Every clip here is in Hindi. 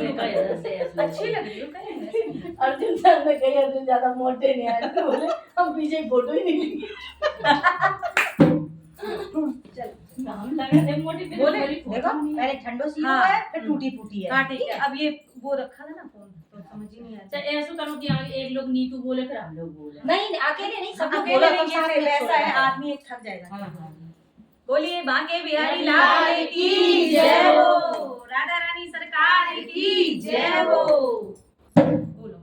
अच्छी लग रही हो कहीं। अर्जुन सर ने कही अर्जुन ज्यादा मोटे नहीं आए तो बोले हम पीछे फोटो ही नहीं लेंगे। चल हम लगा थे मोटी पे बोले देखो देखो पहले ठंडो सी हाँ, है फिर टूटी फूटी है। हाँ ठीक है। अब ये वो रखा था ना फोन तो समझ ही नहीं अच्छा आया। ऐसा करो कि एक लोग नीतू बोले फिर हम लोग बोले। नहीं अकेले नहीं सब लोग अकेले बोला नहीं सब साथ ये में वैसा है, छोड़ आदमी एक थक जाएगा। हाँ, हाँ। बोलिए बांके बिहारी लाल लाल की की जय जय हो। हो, राधा रानी सरकार की जय हो। बोलो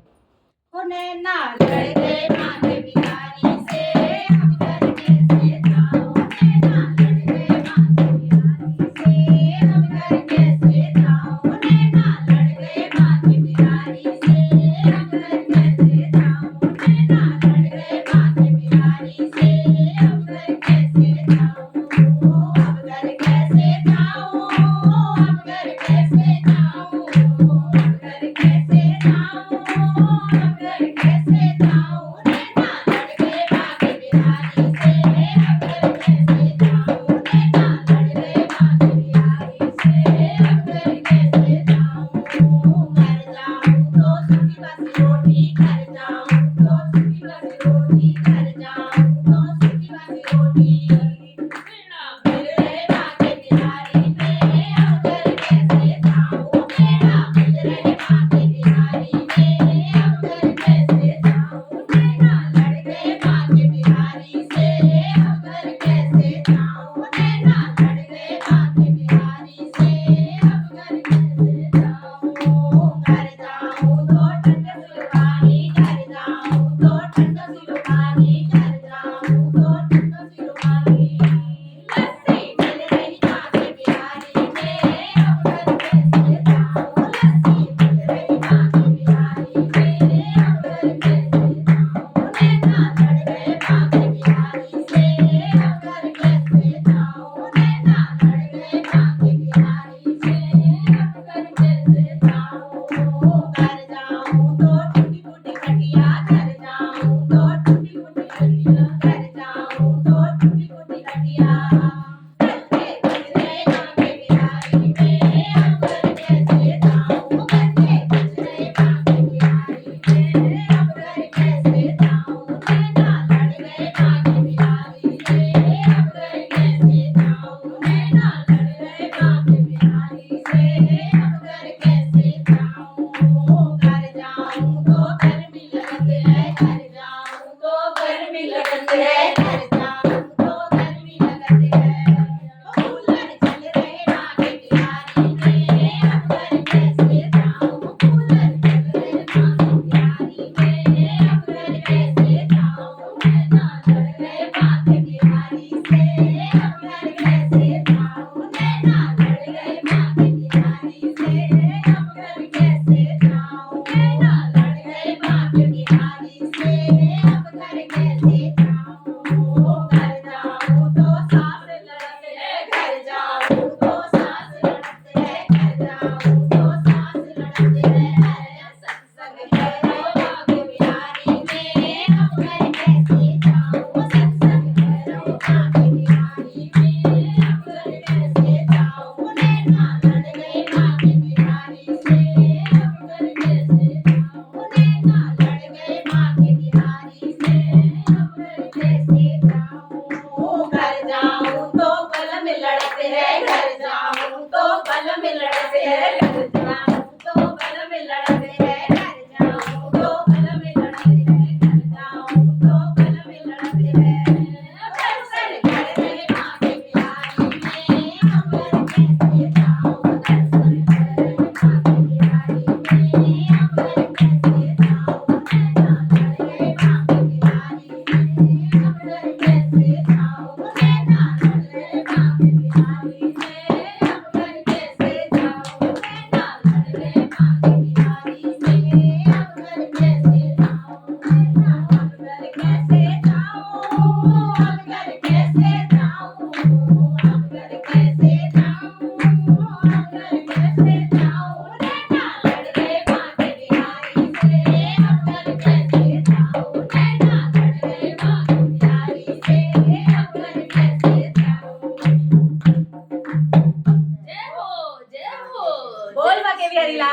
हो नैना लड़ गए मांगे बिहारी से हम घर कैसे जाओ नैना लड़ गए मांगे बिहारी से हम घर कैसे जाओ नैना लड़ गए मांगे बिहारी से हम घर कैसे जाओ नैना लड़ गए मांगे बिहारी से हम घर कैसे जाओ अब घर कैसे जाओ अब घर कैसे जाओ अब घर कैसे जाओ अब घर कैसे जाओ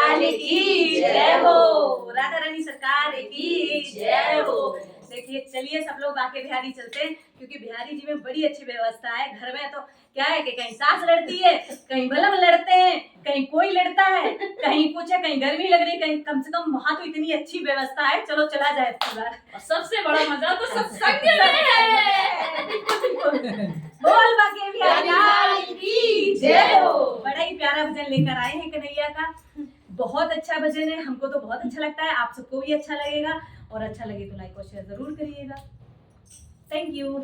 लाल की जय हो, राधा रानी सरकार की जय हो। देखिए चलिए सब लोग आके बिहारी चलते हैं, क्योंकि बिहारी जी में बड़ी अच्छी व्यवस्था है। घर में तो क्या है कि कहीं सास लड़ती है, कहीं बलम लड़ते हैं, कहीं कोई लड़ता है, कहीं कुछ है, कहीं गर्मी लग रही, कहीं कम से कम वहाँ तो इतनी अच्छी व्यवस्था है। चलो चला जाए परिवार। और सबसे बड़ा मजा तो सत्संग में है। बोल बाके बिहारी लाल की जय हो। बड़ा ही प्यारा भजन लेकर आए हैं कन्हैया का, बहुत अच्छा भजन है, हमको तो बहुत अच्छा लगता है, आप सबको भी अच्छा लगेगा, और अच्छा लगे तो लाइक और शेयर जरूर करिएगा। Thank you.